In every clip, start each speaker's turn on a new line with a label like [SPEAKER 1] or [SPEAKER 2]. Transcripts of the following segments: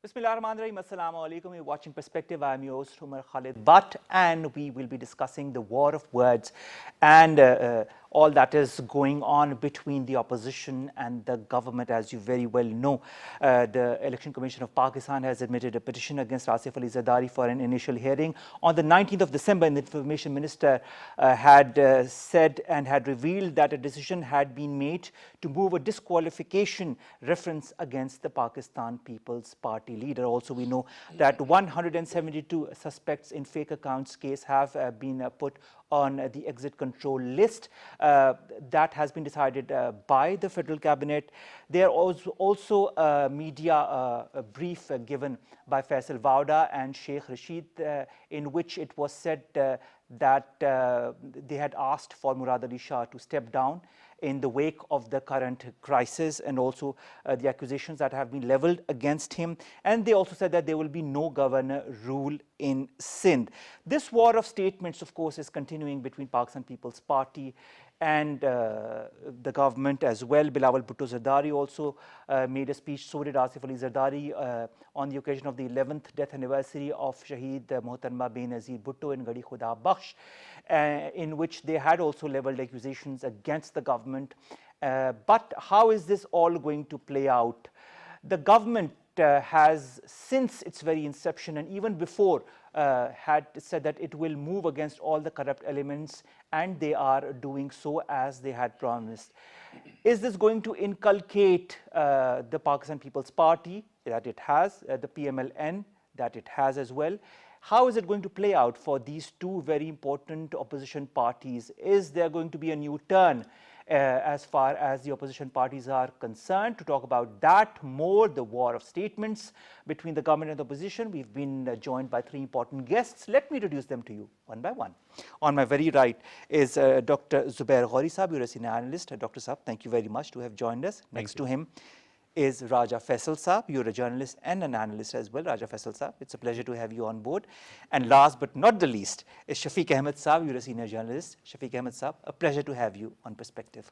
[SPEAKER 1] Bismillahirrahmanirrahim. Assalamu alaikum. You're watching Perspective. I'm your host, Umar Khalid Butt, and we will be discussing the war of words and all that is going on between the opposition and the government. As you very well know, the Election Commission of Pakistan has admitted a petition against Asif Ali Zardari for an initial hearing. On the 19th of December, the Information Minister had said and had revealed that a decision had been made to move a disqualification reference against the Pakistan People's Party leader. Also, we know that 172 suspects in fake accounts case have been put on the exit control list. That has been decided by the federal cabinet. There was also a media brief given by Faisal Wauda and Sheikh Rashid, in which it was said that they had asked for Murad Ali Shah to step down in the wake of the current crisis, and also the accusations that have been leveled against him. And they also said that there will be no governor rule in Sindh. This war of statements, of course, is continuing between Pakistan People's Party and the government as well. Bilawal Bhutto Zardari also made a speech. So did Asif Ali Zardari on the occasion of the 11th death anniversary of Shaheed Mohtarma Benazir Bhutto in Gadi Khuda Bakhsh, in which they had also leveled accusations against the government. But how is this all going to play out? The government has, since its very inception and even before, had said that it will move against all the corrupt elements, and they are doing so as they had promised. Is this going to inculcate the Pakistan People's Party that it has, the PMLN that it has as well? How is it going to play out for these two very important opposition parties? Is there going to be a new turn as far as the opposition parties are concerned? To talk about that more, the war of statements between the government and the opposition, we've been joined by three important guests. Let me introduce them to you one by one. On my very right is Dr. Zubair Ghori Saab, you're a senior analyst. Dr. Saab, thank you very much to have joined us. Next to him is Raja Faisal Saab. You're a journalist and an analyst as well. Raja Faisal Saab, it's a pleasure to have you on board. And last but not the least is Shafiq Ahmed Saab. You're a senior journalist. Shafiq Ahmed Saab, a pleasure to have you on Perspective.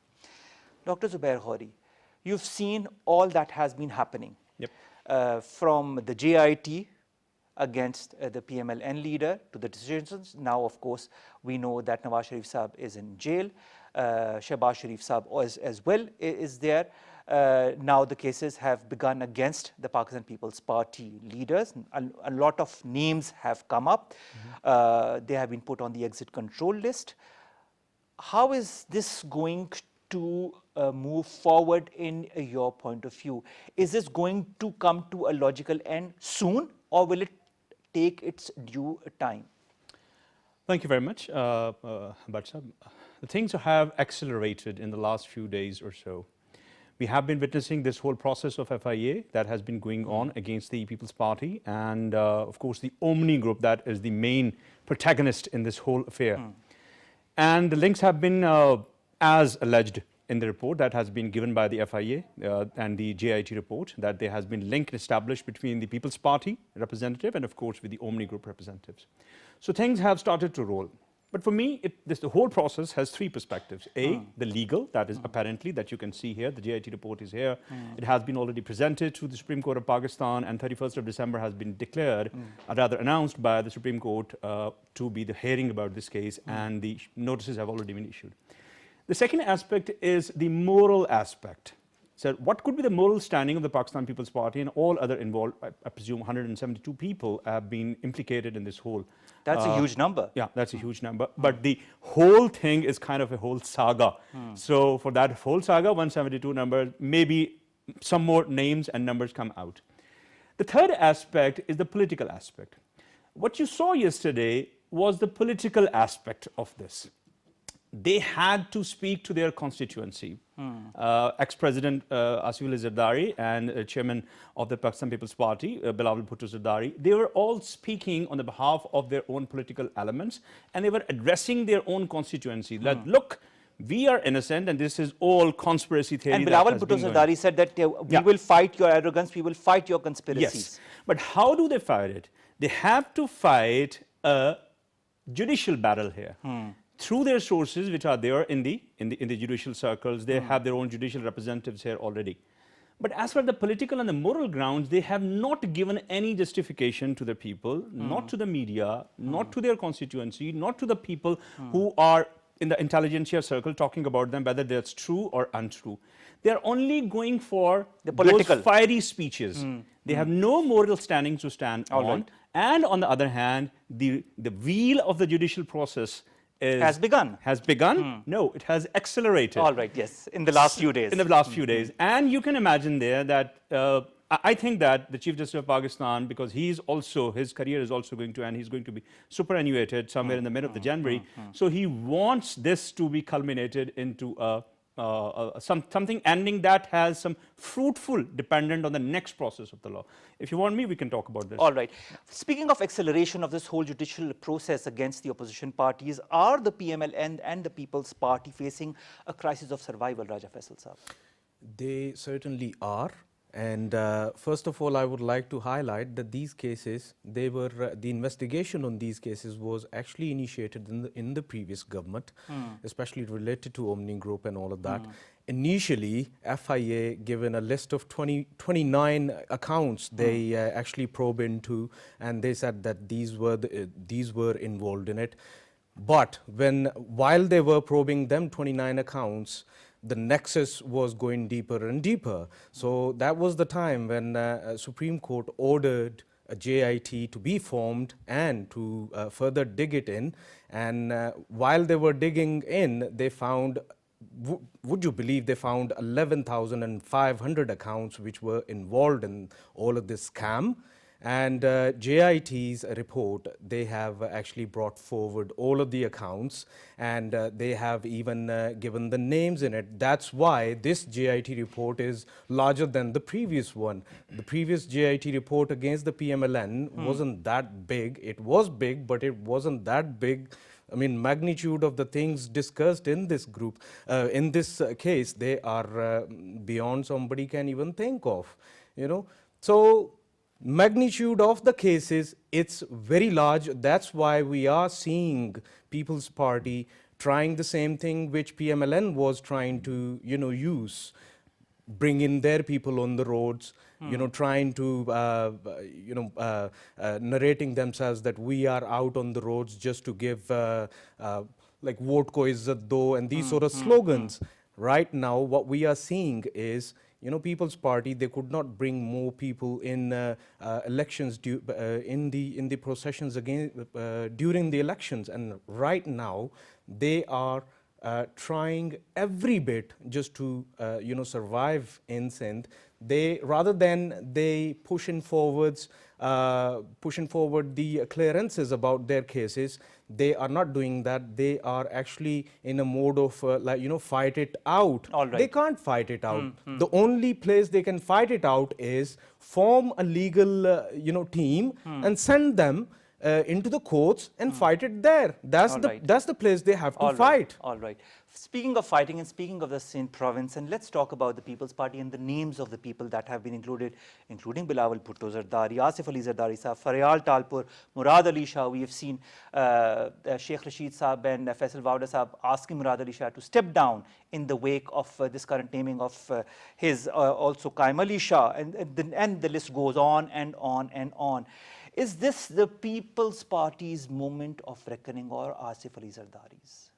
[SPEAKER 1] Dr. Zubair Ghori, you've seen all that has been happening.
[SPEAKER 2] Yep.
[SPEAKER 1] From the JIT against the PMLN leader to the decisions. Now, of course, we know that Nawaz Sharif Saab is in jail. Shehbaz Sharif Saab as well is there. Now the cases have begun against the Pakistan People's Party leaders. A lot of names have come up. They have been put on the exit control list. How is this going to move forward in your point of view? Is this going to come to a logical end soon, or will it take its due time?
[SPEAKER 2] Thank you very much, Bhatt Sahab. The things have accelerated in the last few days or so. We have been witnessing this whole process of FIA that has been going on against the People's Party, and of course the Omni Group that is the main protagonist in this whole affair. And the links have been as alleged in the report that has been given by the FIA and the JIT report, that there has been link established between the People's Party representative and of course with the Omni Group representatives. So things have started to roll. But for me, the whole process has three perspectives. A, the legal, that is apparently, that you can see here, the JIT report is here. It has been already presented to the Supreme Court of Pakistan, and 31st of December has been declared, or rather announced by the Supreme Court to be the hearing about this case, and the notices have already been issued. The second aspect is the moral aspect. So what could be the moral standing of the Pakistan People's Party and all other involved? I presume 172 people have been implicated in this whole.
[SPEAKER 1] That's a huge number.
[SPEAKER 2] Yeah, that's a huge number. But the whole thing is kind of a whole saga. So for that whole saga, 172 numbers, maybe some more names and numbers come out. The third aspect is the political aspect. What you saw yesterday was the political aspect of this. They had to speak to their constituency. Ex-President Asif Ali Zardari and Chairman of the Pakistan People's Party, Bilawal Bhutto Zardari, they were all speaking on the behalf of their own political elements, and they were addressing their own constituency. That, look, we are innocent and this is all conspiracy theory.
[SPEAKER 1] And Bilawal Bhutto Zardari said that we will fight your arrogance, we will fight your conspiracies.
[SPEAKER 2] Yes, but how do they fight it? They have to fight a judicial battle here. Through their sources, which are there in the judicial circles. They have their own judicial representatives here already. But as for the political and the moral grounds, they have not given any justification to the people, not to the media, not to their constituency, not to the people who are in the intelligentsia circle talking about them, whether that's true or untrue. They are only going for
[SPEAKER 1] The political.
[SPEAKER 2] those fiery speeches. They have no moral standing to stand
[SPEAKER 1] All
[SPEAKER 2] on.
[SPEAKER 1] right.
[SPEAKER 2] And on the other hand, the wheel of the judicial process
[SPEAKER 1] Has begun.
[SPEAKER 2] Has begun? No, it has accelerated.
[SPEAKER 1] All right, yes, in the last few days.
[SPEAKER 2] In the last few days. And you can imagine there that I think that the Chief Justice of Pakistan, because he's also, his career is also going to end, he's going to be superannuated somewhere in the middle of the January. So he wants this to be culminated into something ending that has some fruitful dependent on the next process of the law. If you want me, we can talk about this.
[SPEAKER 1] All right. Speaking of acceleration of this whole judicial process against the opposition parties, are the PMLN and the People's Party facing a crisis of survival, Raja Faisal Saab?
[SPEAKER 3] They certainly are. And first of all, I would like to highlight that these cases, they were the investigation on these cases was actually initiated in the previous government, especially related to Omni Group and all of that. Initially, FIA given a list of 29 accounts they actually probe into, and they said that these were involved in it. But while they were probing them 29 accounts, the nexus was going deeper and deeper. So that was the time when Supreme Court ordered a JIT to be formed and to further dig it in. And while they were digging in, they found, would you believe, they found 11,500 accounts which were involved in all of this scam. And JIT's report, they have actually brought forward all of the accounts, and they have even given the names in it. That's why this JIT report is larger than the previous one. The previous JIT report against the PMLN wasn't that big. It was big, but it wasn't that big. I mean, magnitude of the things discussed in this group, in this case, they are beyond somebody can even think of, you know. So magnitude of the cases, it's very large. That's why we are seeing People's Party trying the same thing which PMLN was trying to, use. Bring in their people on the roads, trying to, narrating themselves that we are out on the roads just to give, like, vote ko izzat do and these sort of slogans. Right now, what we are seeing is, People's Party, they could not bring more people in elections in the processions again during the elections, and right now they are trying every bit just to survive in Sindh. They, rather than they pushing forward the clearances about their cases, they are not doing that. They are actually in a mode of fight it out.
[SPEAKER 1] All right.
[SPEAKER 3] They can't fight it out. The only place they can fight it out is form a legal team and send them into the courts and fight it there. That's the place they have to fight.
[SPEAKER 1] All right. Speaking of fighting and speaking of the Sindh province, and let's talk about the People's Party and the names of the people that have been included, including Bilawal Bhutto Zardari, Asif Ali Zardari Sahab, Faryal Talpur, Murad Ali Shah. We have seen Sheikh Rashid Saab and Faisal Wawda Saab asking Murad Ali Shah to step down in the wake of this current naming of his also Qaim Ali Shah, and the list goes on and on and on. Is this the People's Party's moment of reckoning, or Asif Ali Zardari's?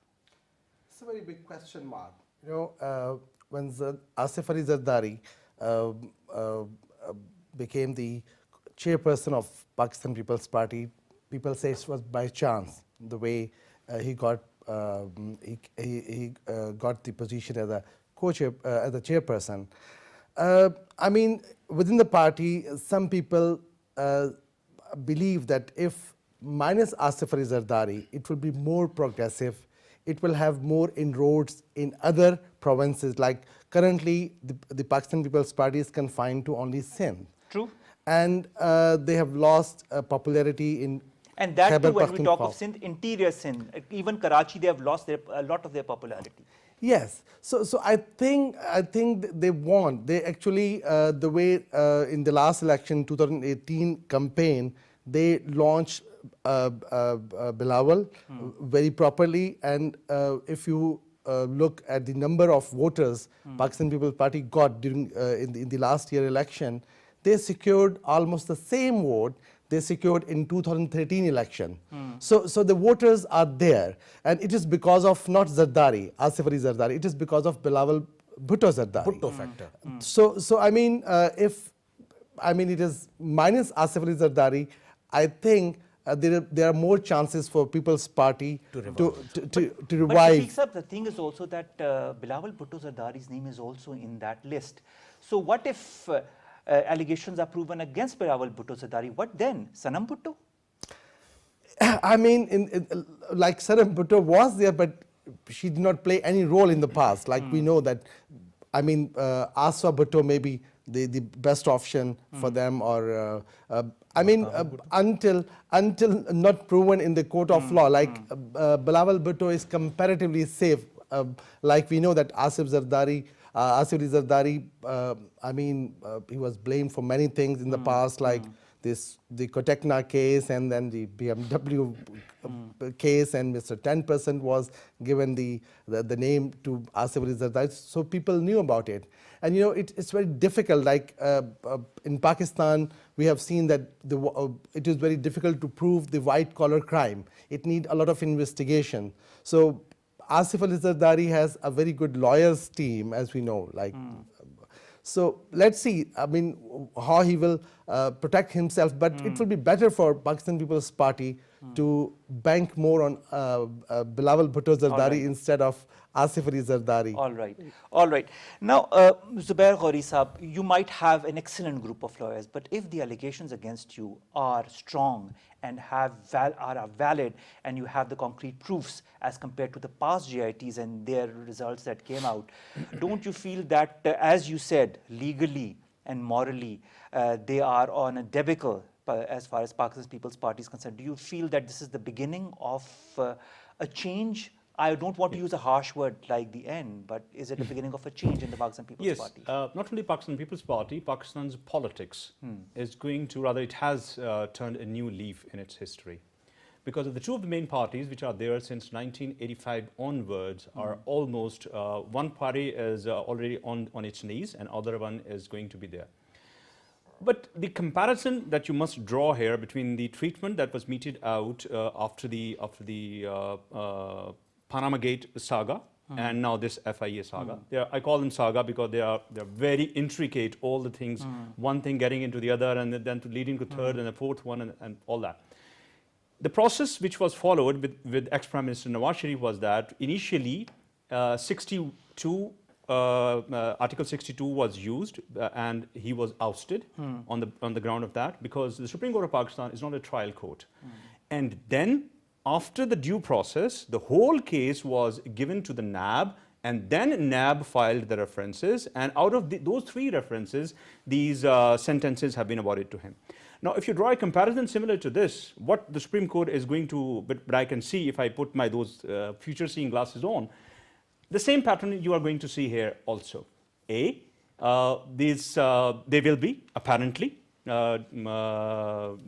[SPEAKER 4] It's a very big question mark. When Asif Ali Zardari became the chairperson of Pakistan People's Party, people say it was by chance the way he got got the position as a co-chair, as a chairperson. I mean, within the party, some people believe that if minus Asif Ali Zardari, it will be more progressive. It will have more inroads in other provinces. Like currently, the Pakistan People's Party is confined to only Sindh.
[SPEAKER 1] True.
[SPEAKER 4] And they have lost popularity in
[SPEAKER 1] And that
[SPEAKER 4] Khyber
[SPEAKER 1] too, when we talk
[SPEAKER 4] Pakhtunkhwa.
[SPEAKER 1] of Sindh, interior Sindh, even Karachi, they have lost a lot of their popularity.
[SPEAKER 4] Yes. So I think they won. They actually, the way in the last election, 2018 campaign, they launched Bilawal very properly. And if you look at the number of voters Pakistan People's Party got during in the last year election, they secured almost the same vote they secured in 2013 election. So the voters are there, and it is because of not Zardari, Asif Ali Zardari. It is because of Bilawal Bhutto Zardari.
[SPEAKER 3] Bhutto factor.
[SPEAKER 4] So I mean, if it is minus Asif Ali Zardari, I think there are more chances for People's Party to
[SPEAKER 1] But
[SPEAKER 4] revive.
[SPEAKER 1] Shafiq Sahab, the thing is also that Bilawal Bhutto Zardari's name is also in that list. So what if allegations are proven against Bilawal Bhutto Zardari? What then? Sanam Bhutto?
[SPEAKER 4] I mean, like Sanam Bhutto was there, but she did not play any role in the past. Like we know that, I mean, Aswa Bhutto may be the best option for them, or I mean, until not proven in the court of law, like Bilawal Bhutto is comparatively safe. Like we know that Asif Ali Zardari, I mean, he was blamed for many things in the past, like the Kotekna case, and then the BMW case, and Mr. 10% was given the name to Asif Ali Zardari, so people knew about it. And you know, it's very difficult. Like in Pakistan, we have seen that it is very difficult to prove the white-collar crime. It needs a lot of investigation. So Asif Ali Zardari has a very good lawyers team, as we know. Like, so let's see. I mean, how he will protect himself. But it will be better for Pakistan People's Party to bank more on Bilawal Bhutto Zardari instead of Asif Ali Zardari.
[SPEAKER 1] All right, all right. Now, Zubair Ghori Saab, you might have an excellent group of lawyers, but if the allegations against you are strong and are valid, and you have the concrete proofs as compared to the past GITs and their results that came out, don't you feel that, as you said, legally and morally, they are on a debacle as far as Pakistan People's Party is concerned? Do you feel that this is the beginning of a change? I don't want to use a harsh word like the end, but is it the beginning of a change in the Pakistan People's Party?
[SPEAKER 2] Yes, not only Pakistan People's Party, Pakistan's politics is going to, rather it has turned a new leaf in its history. Because of the two of the main parties which are there since 1985 onwards are almost, one party is already on its knees and other one is going to be there. But the comparison that you must draw here between the treatment that was meted out after the Panama Gate saga and now this FIA saga. I call them saga because they're very intricate, all the things, one thing getting into the other and then leading to third and the fourth one and all that. The process which was followed with ex-Prime Minister Nawaz Sharif was that initially Article 62 was used and he was ousted on the ground of that, because the Supreme Court of Pakistan is not a trial court. And then after the due process, the whole case was given to the NAB, and then NAB filed the references, and out of those three references, these sentences have been awarded to him. Now, if you draw a comparison similar to this, what the Supreme Court is going to, but I can see if I put those future-seeing glasses on, the same pattern you are going to see here also. They will be apparently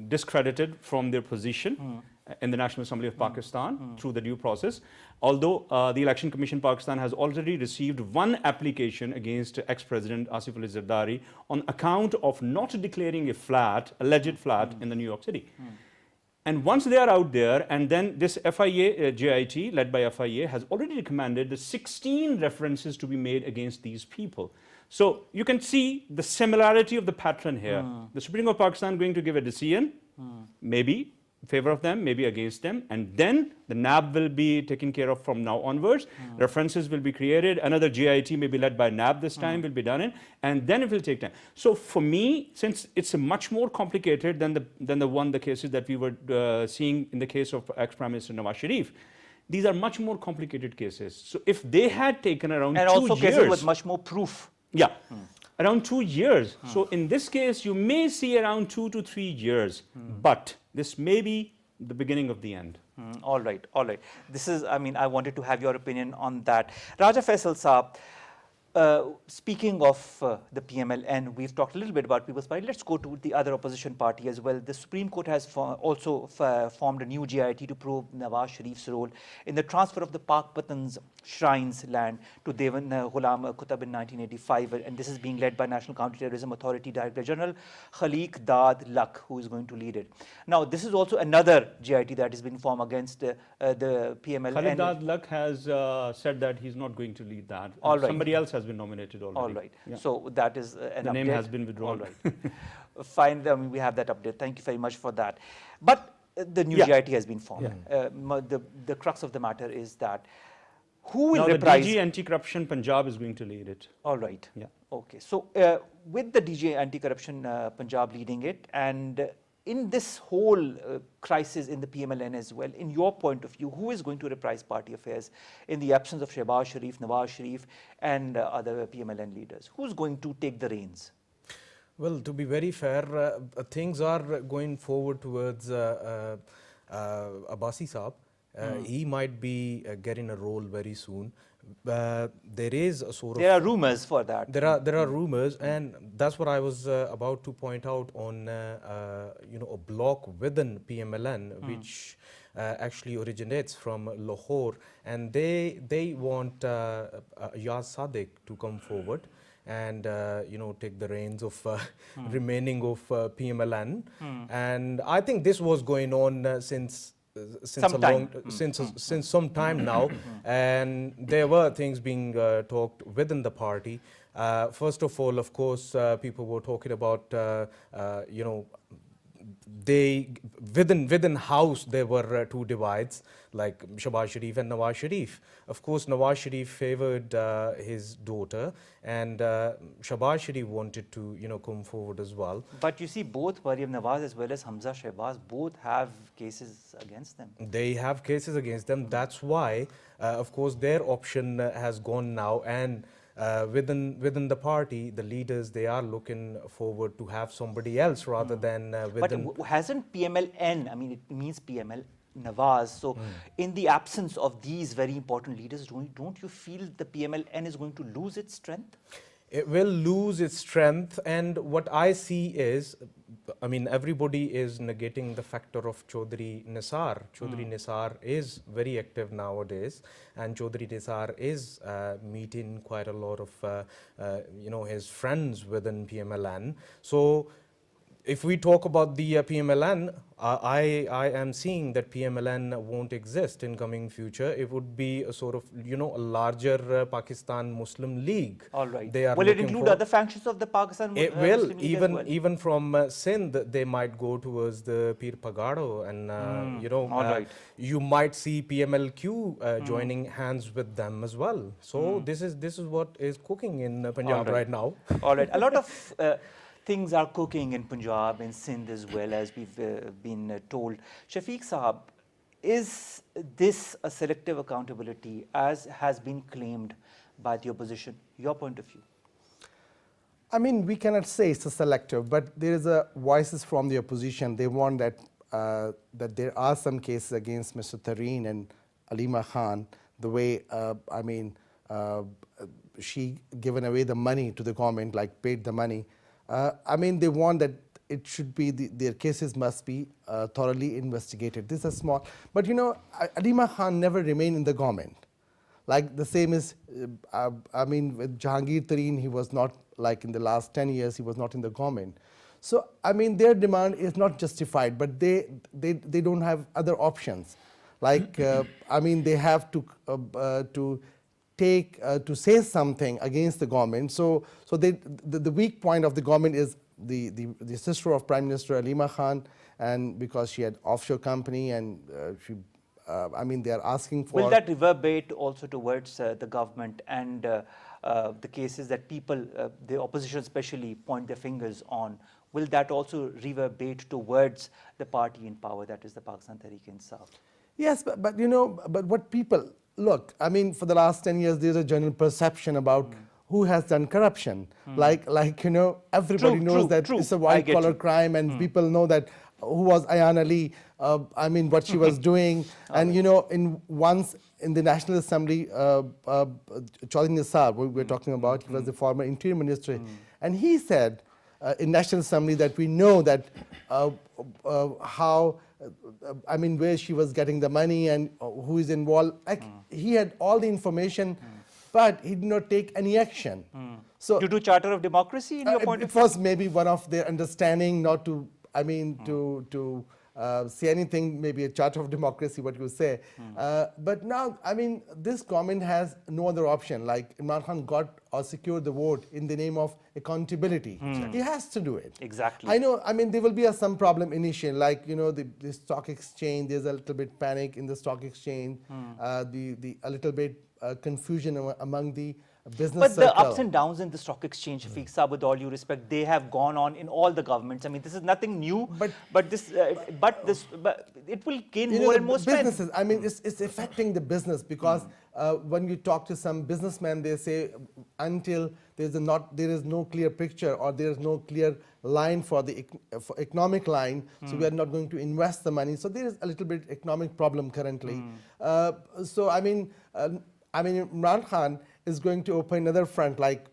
[SPEAKER 2] discredited from their position in the National Assembly of Pakistan through the due process. Although the Election Commission Pakistan has already received one application against ex-President Asif Ali Zardari on account of not declaring a alleged flat in the New York City. And once they are out there, and then this FIA, GIT, led by FIA, has already recommended the 16 references to be made against these people. So you can see the similarity of the pattern here. The Supreme Court of Pakistan is going to give a decision, maybe in favor of them, maybe against them, and then the NAB will be taken care of from now onwards. References will be created. Another GIT, maybe led by NAB this time, will be done in, and then it will take time. So for me, since it's a much more complicated than the cases that we were seeing in the case of ex-Prime Minister Nawaz Sharif, these are much more complicated cases. So if they had taken around 2 years,
[SPEAKER 1] and also cases with much more proof.
[SPEAKER 2] Yeah. Around 2 years. So in this case, you may see around 2 to 3 years, but this may be the beginning of the end.
[SPEAKER 1] All right, all right. This is, I mean, I wanted to have your opinion on that. Raja Faisal Saab, Speaking of the PMLN, we've talked a little bit about People's Party. Let's go to the other opposition party as well. The Supreme Court has also formed a new GIT to probe Nawaz Sharif's role in the transfer of the Pak Patan's shrines land to Dewan Ghulam Qutb in 1985. And this is being led by National Counter-Terrorism Authority Director General Khaliq Dad Luck, who is going to lead it. Now, this is also another GIT that has been formed against the PMLN.
[SPEAKER 2] Khalid Dad Luck has said that he's not going to lead that.
[SPEAKER 1] All right.
[SPEAKER 2] Somebody else has been nominated already.
[SPEAKER 1] All right.
[SPEAKER 2] Yeah.
[SPEAKER 1] So that is an update.
[SPEAKER 2] The name has been withdrawn.
[SPEAKER 1] All right. Fine. I mean, we have that update. Thank you very much for that. But the new
[SPEAKER 2] Yeah.
[SPEAKER 1] GIT has been formed. The crux of the matter is that who will
[SPEAKER 2] Now
[SPEAKER 1] reprise?
[SPEAKER 2] the DG Anti-Corruption Punjab is going to lead it.
[SPEAKER 1] All right.
[SPEAKER 2] Yeah.
[SPEAKER 1] Okay. So with the DG Anti-Corruption Punjab leading it, and in this whole crisis in the PMLN as well, in your point of view, who is going to reprise party affairs in the absence of Shehbaz Sharif, Nawaz Sharif, and other PMLN leaders? Who's going to take the reins?
[SPEAKER 3] Well, to be very fair, things are going forward towards Abbasi Saab. He might be getting a role very soon. There is a sort of...
[SPEAKER 1] There are rumors for that.
[SPEAKER 3] There are rumors, and that's what I was about to point out on a block within PMLN, which actually originates from Lahore, and they want Yaz Sadiq to come forward and take the reins of remaining of PMLN, and I think this was going on since some time now, and there were things being talked within the party. First of all, of course, people were talking about within house there were two divides, like Shehbaz Sharif and Nawaz Sharif. Of course, Nawaz Sharif favored his daughter, and Shehbaz Sharif wanted to come forward as well.
[SPEAKER 1] But you see, both Maryam Nawaz as well as Hamza Shehbaz both have cases against them.
[SPEAKER 3] They have cases against them. That's why, of course, their option has gone now, and within the party, the leaders, they are looking forward to have somebody else rather than within.
[SPEAKER 1] But hasn't PMLN, I mean, it means PML Nawaz, so in the absence of these very important leaders, don't you feel the PMLN is going to lose its strength?
[SPEAKER 3] It will lose its strength, and what I see is, I mean, everybody is negating the factor of Chaudhry Nisar. Chaudhry Nisar is very active nowadays, and Chaudhry Nisar is meeting quite a lot of, his friends within PMLN. So, if we talk about the PMLN, I am seeing that PMLN won't exist in coming future. It would be a sort of, a larger Pakistan Muslim League.
[SPEAKER 1] All right.
[SPEAKER 3] They are
[SPEAKER 1] will it
[SPEAKER 3] looking
[SPEAKER 1] include
[SPEAKER 3] for-
[SPEAKER 1] other factions of the Pakistan
[SPEAKER 3] It
[SPEAKER 1] Muslim
[SPEAKER 3] will,
[SPEAKER 1] League as well?
[SPEAKER 3] even from Sindh, they might go towards the Pir Pagado, and
[SPEAKER 1] all right.
[SPEAKER 3] you might see PMLQ joining hands with them as well. So this is what is cooking in Punjab right now.
[SPEAKER 1] All right. A lot of things are cooking in Punjab and Sindh as well, as we've been told. Shafiq Sahab, is this a selective accountability as has been claimed by the opposition? Your point of view?
[SPEAKER 4] I mean, we cannot say it's a selective, but there is a voices from the opposition. They want that that there are some cases against Mr. Tareen and Alima Khan, the way, she given away the money to the government, like paid the money. I mean, they want that it should be, their cases must be thoroughly investigated. This is small, but Alima Khan never remained in the government. Like the same is, with Jahangir Tareen, he was not, like in the last 10 years, he was not in the government. So, I mean, their demand is not justified, but they don't have other options. Like, they have to say something against the government. So the weak point of the government is the sister of Prime Minister Alima Khan, and because she had offshore company, and they are asking for.
[SPEAKER 1] Will that reverberate also towards the government and the cases that people, the opposition especially, point their fingers on? Will that also reverberate towards the party in power, that is the Pakistan Tehreek-e-Insaf?
[SPEAKER 4] Yes, but what people look, I mean, for the last 10 years, there's a general perception about who has done corruption. Like everybody knows that it's a white-collar crime, and people know that who was Ayan Ali, I mean, what she was doing. And, you know, once in the National Assembly, Chaudhry Nisar, we were talking about, he was the former Interior Minister, and he said in National Assembly that we know that how, I mean, where she was getting the money and who is involved. Like, he had all the information, but he did not take any action. So
[SPEAKER 1] Due to Charter of Democracy, in your point of
[SPEAKER 4] it
[SPEAKER 1] view?
[SPEAKER 4] was maybe one of their understanding not to, I mean, to say anything, maybe a Charter of Democracy, what you say. But now, I mean, this government has no other option. Like Imran Khan got or secured the vote in the name of accountability. He has to do it.
[SPEAKER 1] Exactly.
[SPEAKER 4] I know, I mean, there will be some problem initially, like, you know, the stock exchange, there's a little bit panic in the stock exchange, a little bit confusion among the business
[SPEAKER 1] But
[SPEAKER 4] circle.
[SPEAKER 1] the ups and downs in the stock exchange, Shafiq Saab, with all due respect, they have gone on in all the governments. I mean, this is nothing new, but it will gain
[SPEAKER 4] You know,
[SPEAKER 1] more
[SPEAKER 4] the
[SPEAKER 1] and more strength.
[SPEAKER 4] businesses, I mean, it's affecting the business because when you talk to some businessmen, they say until there is no clear picture or there is no clear line for the for economic line, so we are not going to invest the money. So there is a little bit economic problem currently. So I mean, Imran Khan is going to open another front, like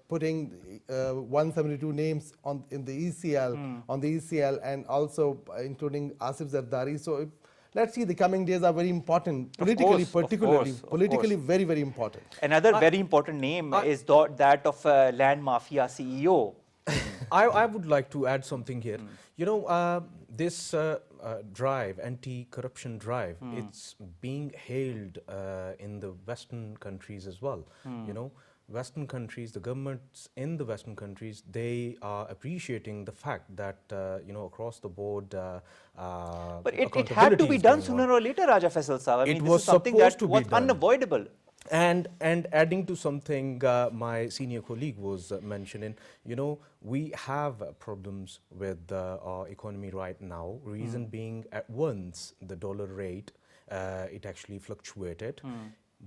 [SPEAKER 4] putting 172 names in the ECL, on the ECL, and also including Asif Zardari. So let's see, the coming days are very important, politically, politically very, very important.
[SPEAKER 1] Another very important name is that of Land Mafia CEO.
[SPEAKER 3] I would like to add something here. You know, this drive, anti-corruption drive, it's being hailed in the Western countries as well. You know, Western countries, the governments in the Western countries, they are appreciating the fact that, you know, across the board,
[SPEAKER 1] But it had to be done sooner or later, Raja Faisal Saab. I mean, this is something that was unavoidable.
[SPEAKER 3] And adding to something my senior colleague was mentioning, you know, we have problems with our economy right now. Reason being, at once the dollar rate, it actually fluctuated.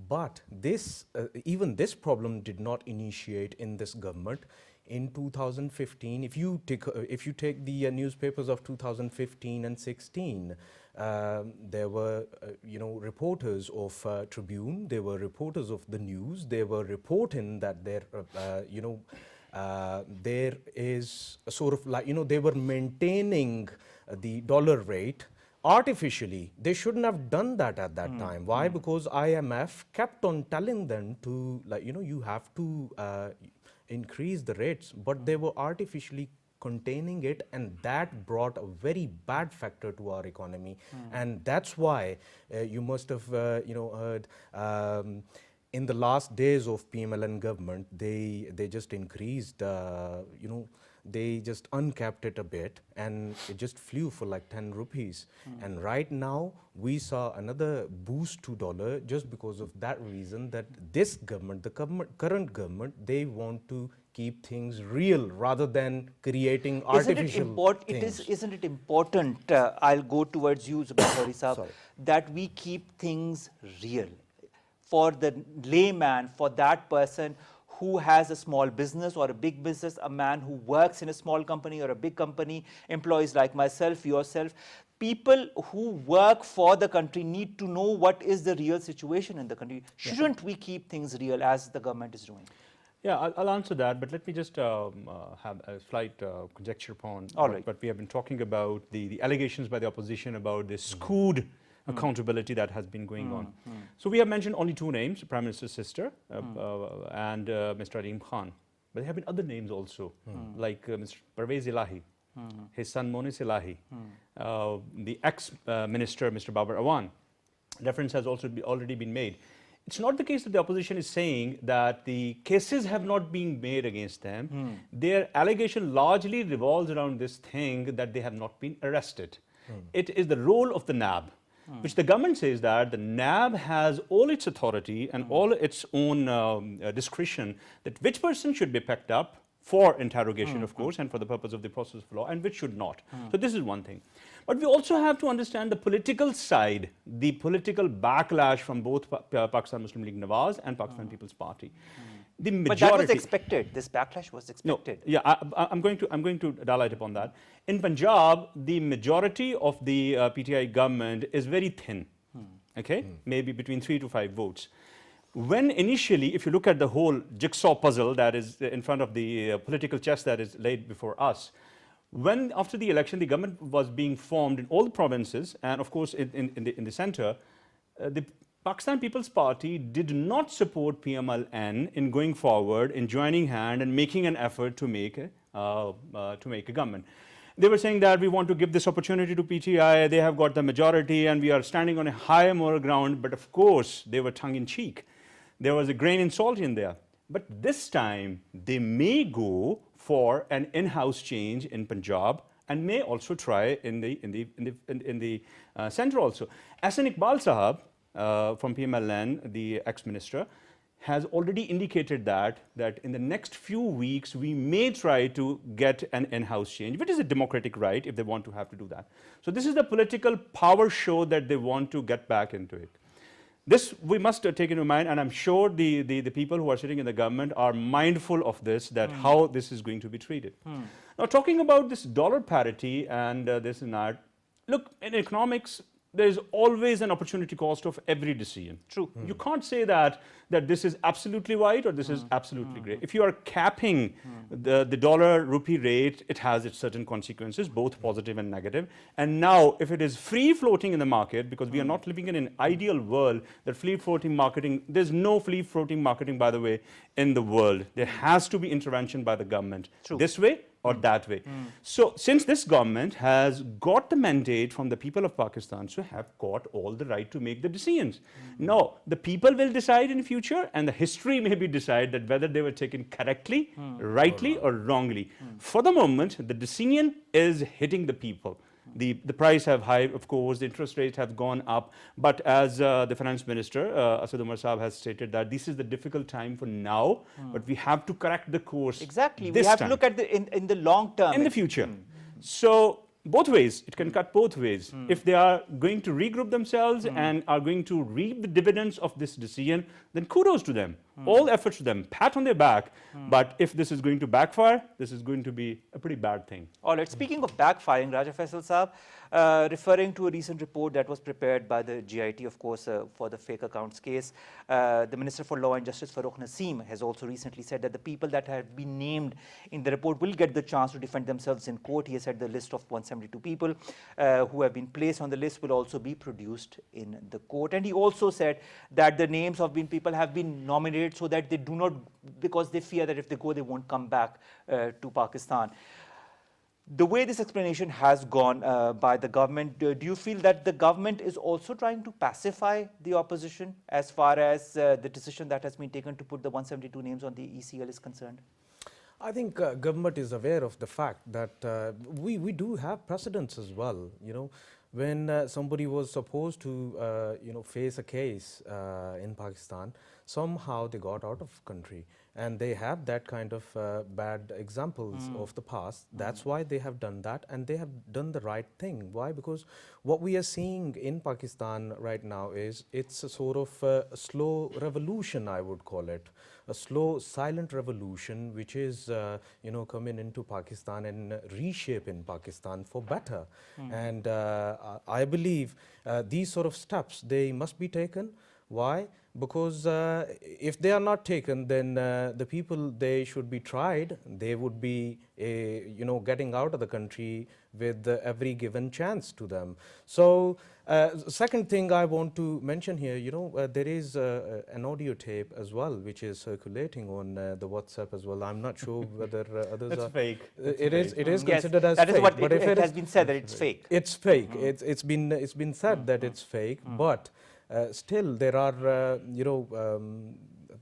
[SPEAKER 3] But this, even this problem did not initiate in this government. In 2015, if you take the newspapers of 2015 and 16, there were you know, reporters of Tribune, there were reporters of the news, they were reporting that there you know, there is a sort of, like, you know, they were maintaining the dollar rate artificially. They shouldn't have done that at that time. Why? Because IMF kept on telling them to, like, you know, you have to increase the rates, but they were artificially containing it, and that brought a very bad factor to our economy. And that's why you must have you know, heard in the last days of PMLN government, they just increased, you know, they just uncapped it a bit, and it just flew for like 10 rupees. And right now we saw another boost to dollar just because of that reason, that this government, the current government, they want to keep things real rather than creating artificial things.
[SPEAKER 1] Isn't it important, I'll go towards you, Zubair Chaudhry Saab, that we keep things real for the layman, for that person who has a small business or a big business, a man who works in a small company or a big company, employees like myself, yourself. People who work for the country need to know what is the real situation in the country. Shouldn't we keep things real as the government is doing?
[SPEAKER 2] Yeah, I'll answer that, but let me just have a slight conjecture upon what we have been talking about, the allegations by the opposition about this skewed accountability that has been going on. So we have mentioned only two names, Prime Minister's sister and Mr. Alim Khan. But there have been other names also, like Mr. Parvez Elahi, his son Monis Elahi, the ex-minister Mr. Babar Awan. Reference has also already been made. It's not the case that the opposition is saying that the cases have not been made against them. Their allegation largely revolves around this thing that they have not been arrested. It is the role of the NAB, which the government says that the NAB has all its authority and all its own discretion, that which person should be picked up for interrogation, of course, and for the purpose of the process of law, and which should not. So this is one thing. But we also have to understand the political side, the political backlash from both Pakistan Muslim League Nawaz and Pakistan People's Party. The majority,
[SPEAKER 1] But that was expected. This backlash was expected.
[SPEAKER 2] no, yeah, I'm going to dilate upon that. In Punjab, the majority of the PTI government is very thin, okay, maybe between 3 to 5 votes. When initially, if you look at the whole jigsaw puzzle that is in front of the political chess that is laid before us, when after the election the government was being formed in all the provinces and of course in the center, the Pakistan People's Party did not support PMLN in going forward, in joining hand and making an effort to make a government. They were saying that we want to give this opportunity to PTI, they have got the majority and we are standing on a higher moral ground, but of course they were tongue-in-cheek. There was a grain of salt in there. But this time they may go for an in-house change in Punjab and may also try in the center also. Ahsan Iqbal Sahab from PMLN, the ex-minister, has already indicated that in the next few weeks we may try to get an in-house change, which is a democratic right if they want to have to do that. So this is the political power show that they want to get back into it. This we must take into mind, and I'm sure the people who are sitting in the government are mindful of this, that how this is going to be treated. Now, talking about this dollar parity and this and that, look, in economics, there's always an opportunity cost of every decision.
[SPEAKER 1] True.
[SPEAKER 2] You can't say that this is absolutely right or this is absolutely great. If you are capping the dollar rupee rate, it has its certain consequences, both positive and negative. And now, if it is free floating in the market, because we are not living in an ideal world, that free floating marketing, there's no free floating marketing, by the way, in the world. There has to be intervention by the government.
[SPEAKER 1] True.
[SPEAKER 2] This way or that way. So since this government has got the mandate from the people of Pakistan, so have got all the right to make the decisions. Now, the people will decide in future and the history maybe decide that whether they were taken correctly, rightly or wrongly. For the moment, the decision is hitting the people. The price have high, of course, the interest rates have gone up. But as the finance minister, Asad Umar Saab, has stated that this is the difficult time for now, but we have to correct the course.
[SPEAKER 1] Exactly. We
[SPEAKER 2] this
[SPEAKER 1] have
[SPEAKER 2] time,
[SPEAKER 1] to look at in the long term.
[SPEAKER 2] in the future. So both ways, it can cut both ways. If they are going to regroup themselves and are going to reap the dividends of this decision, then kudos to them. All efforts to them, pat on their back. But if this is going to backfire, this is going to be a pretty bad thing.
[SPEAKER 1] All right, speaking of backfiring, Raja Faisal Saab, referring to a recent report that was prepared by the GIT, of course, for the fake accounts case, the Minister for Law and Justice, Farrukh Naseem, has also recently said that the people that have been named in the report will get the chance to defend themselves in court. He has said the list of 172 people who have been placed on the list will also be produced in the court. And he also said that the names of people have been nominated so that they do not, because they fear that if they go, they won't come back to Pakistan. The way this explanation has gone by the government, do you feel that the government is also trying to pacify the opposition as far as the decision that has been taken to put the 172 names on the ECL is concerned?
[SPEAKER 3] I think government is aware of the fact that we do have precedents as well. You know, when somebody was supposed to face a case in Pakistan, somehow they got out of country, and they have that kind of bad examples of the past. That's why they have done that, and they have done the right thing. Why? Because what we are seeing in Pakistan right now is it's a sort of a slow revolution, I would call it. A slow, silent revolution which is, coming into Pakistan and reshaping Pakistan for better. And I believe these sort of steps, they must be taken. Why? Because if they are not taken, then the people, they should be tried. They would be, getting out of the country with every given chance to them. So, second thing I want to mention here, there is an audio tape as well, which is circulating on the WhatsApp as well. I'm not sure whether others
[SPEAKER 2] It's
[SPEAKER 3] are.
[SPEAKER 2] fake.
[SPEAKER 3] It is
[SPEAKER 1] Yes,
[SPEAKER 3] considered as
[SPEAKER 1] that
[SPEAKER 3] fake.
[SPEAKER 1] is what
[SPEAKER 3] but if
[SPEAKER 1] it
[SPEAKER 3] is-
[SPEAKER 1] has been said, that it's fake.
[SPEAKER 3] It's fake. It's been said that it's fake, but still there are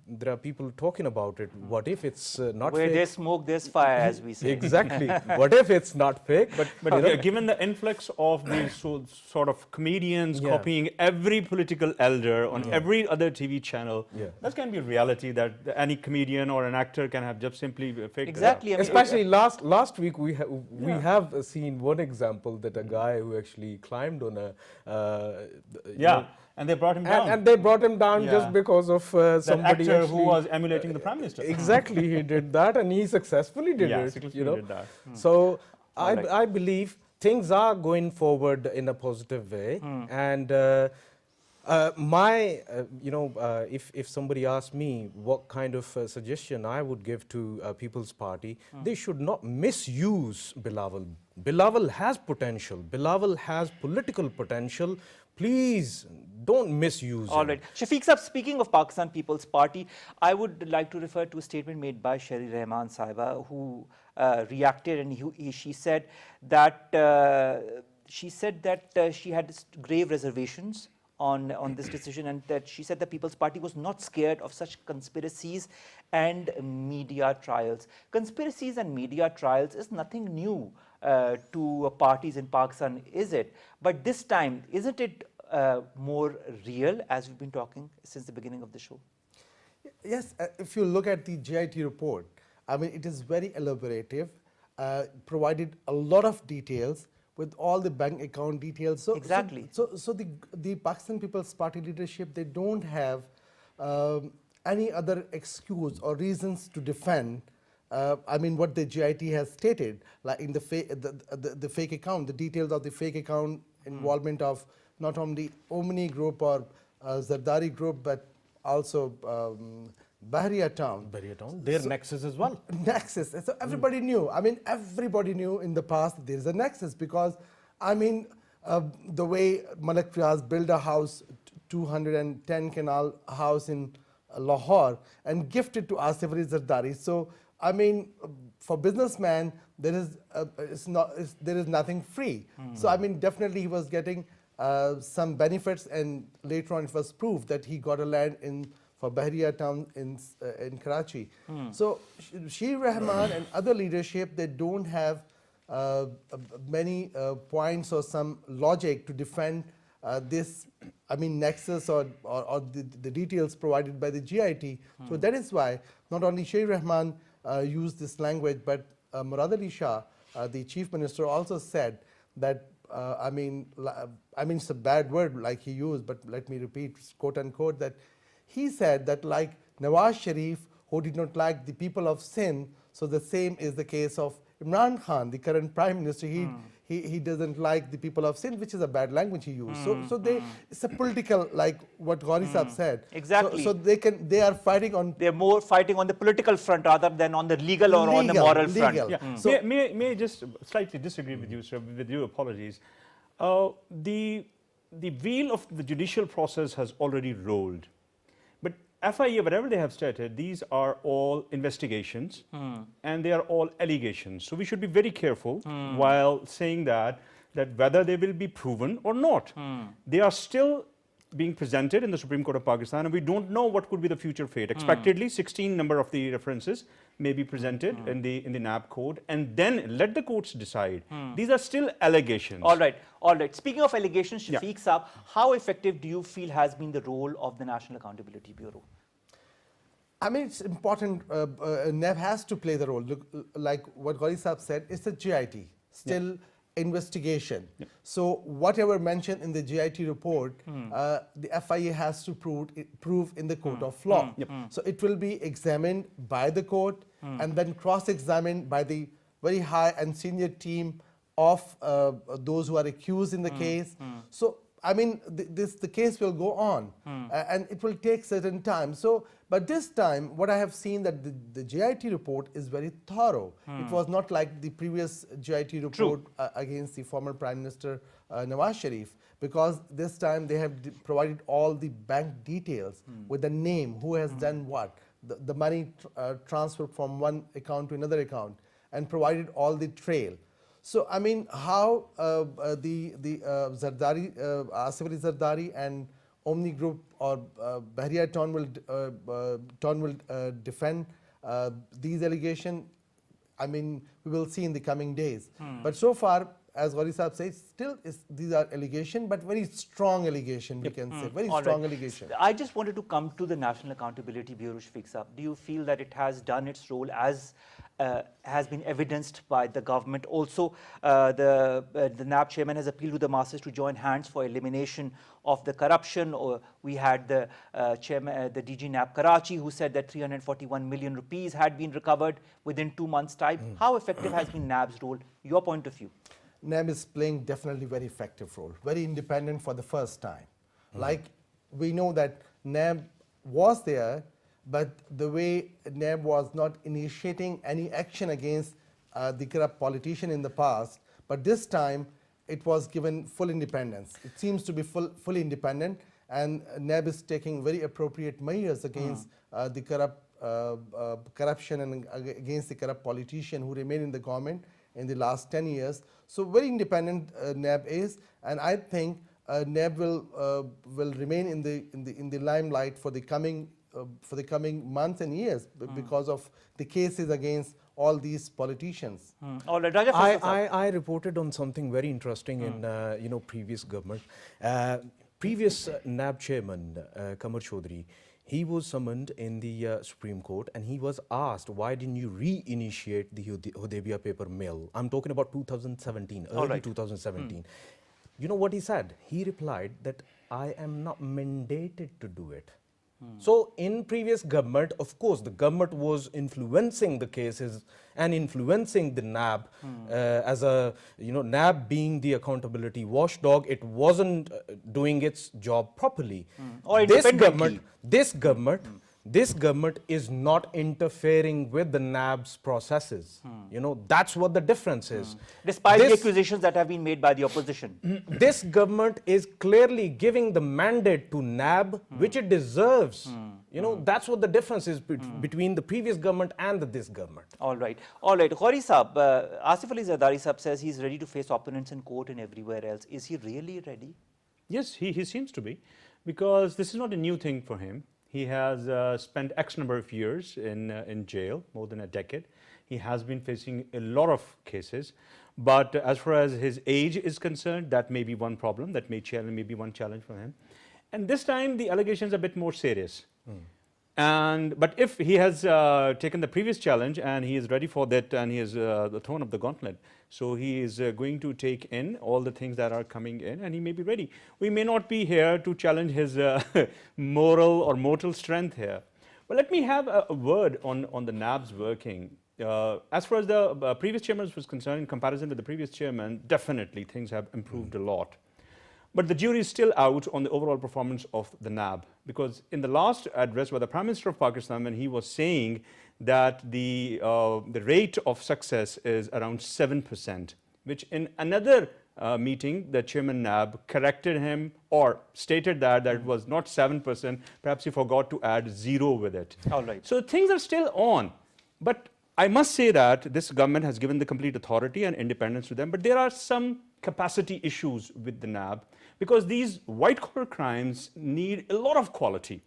[SPEAKER 3] there are people talking about it. What if it's not
[SPEAKER 1] Where
[SPEAKER 3] fake?
[SPEAKER 1] there's smoke, there's fire, as we say.
[SPEAKER 3] Exactly. What if it's not fake?
[SPEAKER 2] But
[SPEAKER 3] you know,
[SPEAKER 2] given the influx of these sort of comedians
[SPEAKER 3] Yeah.
[SPEAKER 2] copying every political elder on every other TV channel,
[SPEAKER 3] Yeah.
[SPEAKER 2] that can be a reality that any comedian or an actor can have just simply faked it
[SPEAKER 1] Exactly. I mean,
[SPEAKER 3] especially last week we have seen one example that a guy who actually climbed on a you
[SPEAKER 2] Yeah,
[SPEAKER 3] know,
[SPEAKER 2] and they brought him down.
[SPEAKER 3] and they brought him down
[SPEAKER 2] Yeah.
[SPEAKER 3] just because of
[SPEAKER 2] that
[SPEAKER 3] somebody
[SPEAKER 2] actor who
[SPEAKER 3] actually-
[SPEAKER 2] was emulating the prime minister.
[SPEAKER 3] Exactly, he did that, and he successfully did
[SPEAKER 2] Yeah,
[SPEAKER 3] it.
[SPEAKER 2] successfully
[SPEAKER 3] You know,
[SPEAKER 2] did that.
[SPEAKER 3] so
[SPEAKER 1] Alright.
[SPEAKER 3] I believe things are going forward in a positive way, and if somebody asks me what kind of suggestion I would give to People's Party, they should not misuse Bilawal. Bilawal has potential. Bilawal has political potential. Please don't misuse
[SPEAKER 1] all
[SPEAKER 3] him.
[SPEAKER 1] right. Shafiq Saab, speaking of Pakistan People's Party, I would like to refer to a statement made by Sherry Rahman Sahiba, who reacted, and she said that she had grave reservations on this decision, and that she said the People's Party was not scared of such conspiracies and media trials. Conspiracies and media trials is nothing new to parties in Pakistan, is it? But this time, isn't it more real, as we've been talking since the beginning of the show?
[SPEAKER 4] Yes, if you look at the GIT report, I mean, it is very elaborative, provided a lot of details with all the bank account details. So,
[SPEAKER 1] Exactly.
[SPEAKER 4] So the Pakistan People's Party leadership, they don't have any other excuse or reasons to defend. I mean, what the GIT has stated, like in the fake account, the details of the fake account involvement of not only Omni Group or Zardari Group, but also Bahria Town.
[SPEAKER 3] Bahria Town, their nexus as well.
[SPEAKER 4] Nexus. So everybody knew. I mean, everybody knew in the past there is a nexus because, I mean, the way Malik Riaz built a house, 210 canal house in Lahore, and gifted to Asif Ali Zardari. So, I mean, for businessman, there is nothing free. So, I mean, definitely he was getting some benefits, and later on it was proved that he got a land for Bahria Town in Karachi. So Sherry Rahman and other leadership, they don't have many points or some logic to defend this, I mean, nexus or the details provided by the GIT. So that is why not only Sherry Rahman used this language, but Murad Ali Shah, the chief minister, also said that I mean, it's a bad word like he used, but let me repeat, quote unquote, that he said that like Nawaz Sharif, who did not like the people of Sindh, so the same is the case of Imran Khan, the current prime minister. He doesn't like the people of Sindh, which is a bad language he used. So it's a political, like what Gauri Saab said.
[SPEAKER 1] Exactly.
[SPEAKER 4] So they are fighting on.
[SPEAKER 1] They're more fighting on the political front rather than on the legal or on the moral front.
[SPEAKER 4] Legal.
[SPEAKER 2] Yeah.
[SPEAKER 4] So-
[SPEAKER 2] May I just slightly disagree with you, sir, with your apologies. The wheel of the judicial process has already rolled. But FIA, whatever they have stated, these are all investigations and they are all allegations. So we should be very careful while saying that whether they will be proven or not. They are still being presented in the Supreme Court of Pakistan, and we don't know what could be the future fate. Expectedly, 16 number of the references may be presented in the NAB code, and then let the courts decide. These are still allegations.
[SPEAKER 1] All right, all right. Speaking of allegations,
[SPEAKER 2] Yeah.
[SPEAKER 1] Shafiq Saab, how effective do you feel has been the role of the National Accountability Bureau?
[SPEAKER 4] I mean, it's important. NAB has to play the role. Look, like what Gauri Saab said, it's a GIT, still investigation. So whatever mentioned in the GIT report, the FIA has to prove in the court of law. So it will be examined by the court and then cross-examined by the very high and senior team of those who are accused in the case. So I mean, the case will go on, and it will take certain time. So, but this time, what I have seen that the GIT report is very thorough. It was not like the previous GIT report against the former Prime Minister Nawaz Sharif, because this time they have provided all the bank details with the name, who has done what, the money transferred from one account to another account, and provided all the trail. So I mean, how the Zardari, Asif Ali Zardari and Omni Group or Bahria Town will defend these allegations. I mean, we will see in the coming days. But so far, as Ghori Saab says, still these are allegations, but very strong allegation, we can say, very
[SPEAKER 1] All
[SPEAKER 4] strong
[SPEAKER 1] right.
[SPEAKER 4] allegation.
[SPEAKER 1] I just wanted to come to the National Accountability Bureau, Shafiq Saab. Do you feel that it has done its role as has been evidenced by the government? Also, the NAB chairman has appealed to the masses to join hands for elimination of the corruption. Or we had the chairman, the DG NAB Karachi, who said that 341 million rupees had been recovered within 2 months' time. How effective has been NAB's role? Your point of view?
[SPEAKER 4] NAB is playing definitely very effective role, very independent for the first time. Like we know that NAB was there, but the way NAB was not initiating any action against the corrupt politician in the past, but this time it was given full independence. It seems to be fully independent, and NAB is taking very appropriate measures against the corruption and against the corrupt politician who remain in the government in the last 10 years. So very independent NAB is, and I think NAB will remain in the limelight for the coming months and years because of the cases against all these politicians.
[SPEAKER 1] All right, Raja Faisal Saab.
[SPEAKER 3] I reported on something very interesting in previous government. Previous NAB chairman Qamar Chaudhary, he was summoned in the Supreme Court and he was asked, why didn't you reinitiate the Hudaybiyah paper mill? I'm talking about 2017, early
[SPEAKER 1] right.
[SPEAKER 3] 2017. You know what he said? He replied that I am not mandated to do it. So in previous government, of course, the government was influencing the cases and influencing the NAB as a, NAB being the accountability watchdog, it wasn't doing its job properly.
[SPEAKER 1] Or
[SPEAKER 3] This
[SPEAKER 1] independently.
[SPEAKER 3] this government is not interfering with the NAB's processes. That's what the difference is.
[SPEAKER 1] Despite the
[SPEAKER 3] This-
[SPEAKER 1] accusations that have been made by the opposition.
[SPEAKER 3] This government is clearly giving the mandate to NAB, which it deserves. That's what the difference is between the previous government and this government.
[SPEAKER 1] All right. Ghori Saab, Asif Ali Zardari Saab says he's ready to face opponents in court and everywhere else. Is he really ready?
[SPEAKER 2] Yes, he seems to be, because this is not a new thing for him. He has spent X number of years in jail, more than a decade. He has been facing a lot of cases. But as far as his age is concerned, that may be one problem, that may be one challenge for him. And this time, the allegations are a bit more serious. But if he has taken the previous challenge and he is ready for that and he has the thrown up the gauntlet, so he is going to take in all the things that are coming in and he may be ready. We may not be here to challenge his moral or mortal strength here. But let me have a word on the NAB's working. As far as the previous chairman was concerned, in comparison with the previous chairman, definitely things have improved a lot. But the jury is still out on the overall performance of the NAB, because in the last address by the Prime Minister of Pakistan, when he was saying that the rate of success is around 7%, which in another meeting, the chairman NAB corrected him or stated that it was not 7%, perhaps he forgot to add 0 with it.
[SPEAKER 1] All right.
[SPEAKER 2] So things are still on. But I must say that this government has given the complete authority and independence to them, but there are some capacity issues with the NAB, because these white-collar crimes need a lot of quality,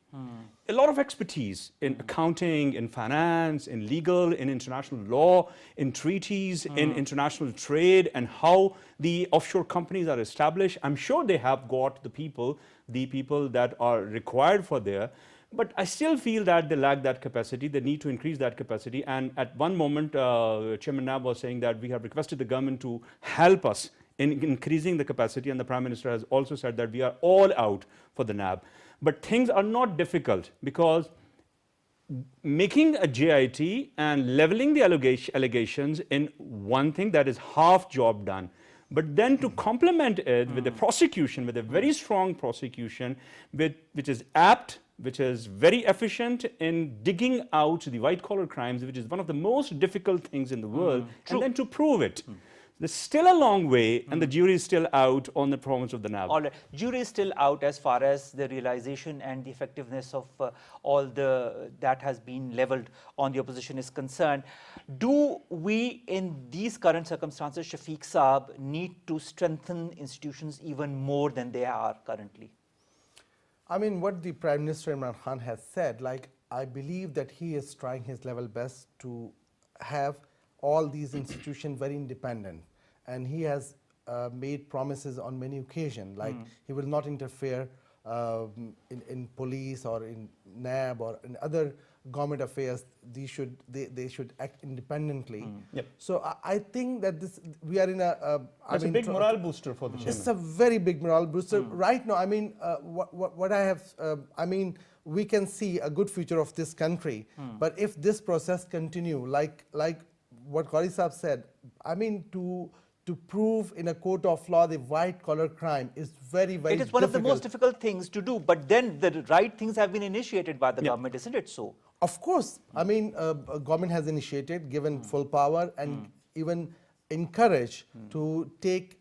[SPEAKER 2] a lot of expertise in accounting, in finance, in legal, in international law, in treaties, in international trade, and how the offshore companies are established. I'm sure they have got the people that are required for there. But I still feel that they lack that capacity. They need to increase that capacity. And at one moment, Chairman NAB was saying that we have requested the government to help us in increasing the capacity. And the Prime Minister has also said that we are all out for the NAB. But things are not difficult, because making a JIT and leveling the allegations in one thing, that is half job done. But then to complement it with a prosecution, with a very strong prosecution, which is apt, which is very efficient in digging out the white-collar crimes, which is one of the most difficult things in the world, and then to prove it. There's still a long way, and the jury is still out on the performance of the NAB.
[SPEAKER 1] All right. Jury is still out as far as the realization and the effectiveness of all that has been leveled on the opposition is concerned. Do we, in these current circumstances, Shafiq Saab, need to strengthen institutions even more than they are currently?
[SPEAKER 4] I mean, what the Prime Minister Imran Khan has said, like, I believe that he is trying his level best to have all these institutions very independent. And he has made promises on many occasions, like he will not interfere in police or in NAB or in other government affairs. They should act independently.
[SPEAKER 2] Yep.
[SPEAKER 4] So I think that we are in a
[SPEAKER 2] That's a big morale booster for the chairman.
[SPEAKER 4] it's a very big morale booster. Right now, I mean, what I have, I mean, we can see a good future of this country. But if this process continue, like what Qari Saab said, I mean, to prove in a court of law the white collar crime is very, very
[SPEAKER 1] It is one of the most difficult things to do, but then the right things have been initiated by the government, isn't it so?
[SPEAKER 4] Of course, I mean, government has initiated, given full power, and even encouraged to take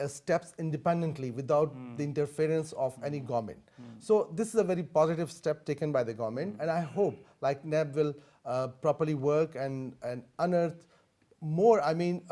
[SPEAKER 4] steps independently without the interference of any government. So this is a very positive step taken by the government, and I hope, like NAB will properly work and unearth more. I mean,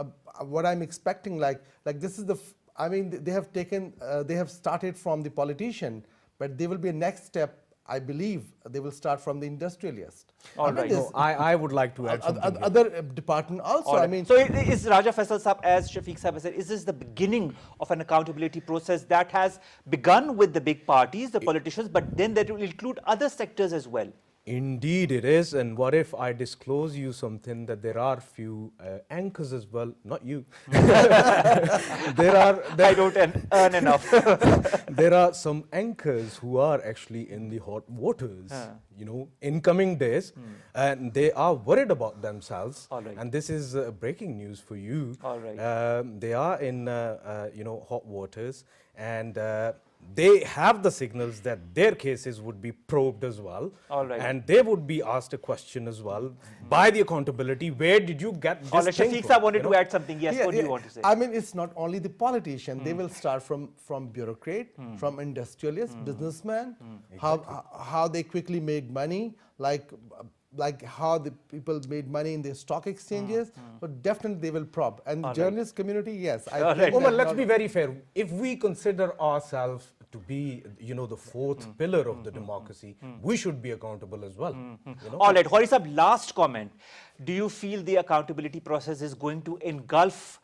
[SPEAKER 4] what I'm expecting, like this is I mean, they have taken, they have started from the politician, but there will be a next step. I believe they will start from the industrialist.
[SPEAKER 1] All
[SPEAKER 4] I mean,
[SPEAKER 1] right.
[SPEAKER 4] there's
[SPEAKER 3] I would like to add something. Here.
[SPEAKER 4] other department also.
[SPEAKER 1] All right.
[SPEAKER 4] I mean,
[SPEAKER 1] so is Raja Faisal Saab, as Shafiq Saab said, is this the beginning of an accountability process that has begun with the big parties, the politicians, but then that will include other sectors as well?
[SPEAKER 3] Indeed it is, and what if I disclose you something that there are few anchors as well, not you.
[SPEAKER 1] I don't earn enough.
[SPEAKER 3] There are some anchors who are actually in the hot waters, you know, in coming days, and they are worried about themselves.
[SPEAKER 1] All right.
[SPEAKER 3] And this is breaking news for you.
[SPEAKER 1] All right.
[SPEAKER 3] They are in, you know, hot waters, and they have the signals that their cases would be probed as well.
[SPEAKER 1] All right.
[SPEAKER 3] And they would be asked a question as well by the accountability. Where did you get this
[SPEAKER 1] All right,
[SPEAKER 3] thing
[SPEAKER 1] Shafiq
[SPEAKER 3] from,
[SPEAKER 1] Saab wanted
[SPEAKER 3] you know?
[SPEAKER 1] to add something. Yes, what do you want to say?
[SPEAKER 4] I mean, it's not only the politician. They will start from bureaucrat, from industrialist, businessman, how they quickly made money, like how the people made money in the stock exchanges. But definitely they will probe. And the journalist community, yes. I
[SPEAKER 1] All
[SPEAKER 4] think
[SPEAKER 1] right.
[SPEAKER 3] Omar,
[SPEAKER 4] that
[SPEAKER 3] let's
[SPEAKER 4] not-
[SPEAKER 3] be very fair. If we consider ourselves to be, you know, the fourth pillar of the democracy, we should be accountable as well. You know?
[SPEAKER 1] All right, Khori Saab, last comment. Do you feel the accountability process is going to engulf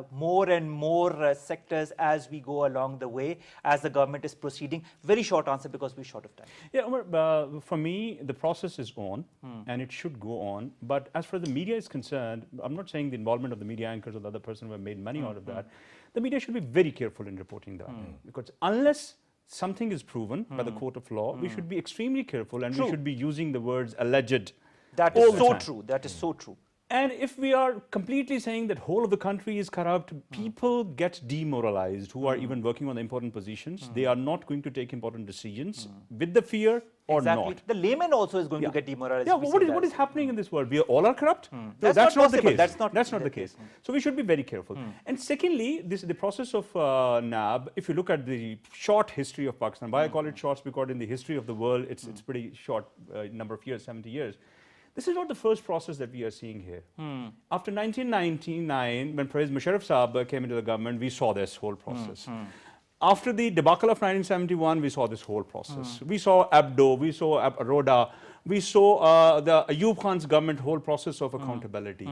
[SPEAKER 1] more and more sectors as we go along the way, as the government is proceeding? Very short answer because we're short of time.
[SPEAKER 2] Yeah, Umar, for me, the process is on and it should go on. But as far as the media is concerned, I'm not saying the involvement of the media anchors or the other person who have made money out of that. The media should be very careful in reporting that. Because unless something is proven by the court of law, we should be extremely careful and we should be using the words alleged.
[SPEAKER 1] That
[SPEAKER 2] all
[SPEAKER 1] is
[SPEAKER 2] the
[SPEAKER 1] so
[SPEAKER 2] time.
[SPEAKER 1] true. That is so true.
[SPEAKER 2] And if we are completely saying that whole of the country is corrupt, people get demoralized who are even working on the important positions. They are not going to take important decisions with the fear or
[SPEAKER 1] Exactly.
[SPEAKER 2] not.
[SPEAKER 1] The layman also is going to get demoralized.
[SPEAKER 2] Yeah,
[SPEAKER 1] if we
[SPEAKER 2] what
[SPEAKER 1] say
[SPEAKER 2] is
[SPEAKER 1] that.
[SPEAKER 2] what is happening in this world? We all are corrupt? No,
[SPEAKER 1] That's
[SPEAKER 2] that's
[SPEAKER 1] not
[SPEAKER 2] not the
[SPEAKER 1] possible.
[SPEAKER 2] case.
[SPEAKER 1] That's not
[SPEAKER 2] the case. So we should be very careful. And secondly, the process of NAB, if you look at the short history of Pakistan, why I call it short because in the history of the world, it's pretty short number of years, 70 years. This is not the first process that we are seeing here. After 1999, when Pervez Musharraf Saab came into the government, we saw this whole process. After the debacle of 1971, we saw this whole process. We saw Abdo, we saw Roda, we saw the Ayub Khan's government whole process of accountability.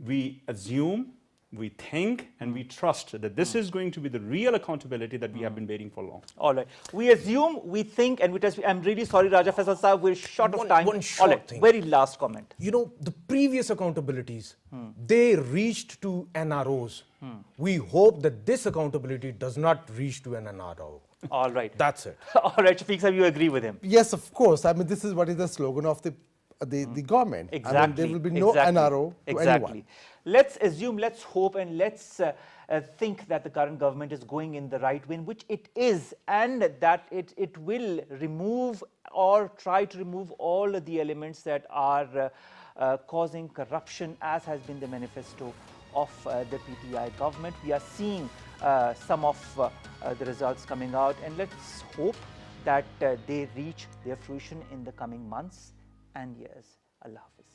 [SPEAKER 2] We assume, we think, and we trust that this is going to be the real accountability that we have been waiting for long.
[SPEAKER 1] All right. We assume, we think, and we trust. I'm really sorry, Raja Faisal Saab, we're short of time.
[SPEAKER 3] One short
[SPEAKER 1] All right.
[SPEAKER 3] thing.
[SPEAKER 1] Very last comment.
[SPEAKER 3] You know, the previous accountabilities, they reached to NROs. We hope that this accountability does not reach to an NRO.
[SPEAKER 1] All right.
[SPEAKER 3] That's it.
[SPEAKER 1] All right, Shafiq Saab, you agree with him?
[SPEAKER 4] Yes, of course. I mean, this is what is the slogan of the government.
[SPEAKER 1] Exactly.
[SPEAKER 4] I mean, there will be no NRO to anyone.
[SPEAKER 1] Let's assume, let's hope, and let's think that the current government is going in the right way, which it is, and that it will remove or try to remove all of the elements that are causing corruption, as has been the manifesto of the PTI government. We are seeing some of the results coming out, and let's hope that they reach their fruition in the coming months and years. Allah Hafiz.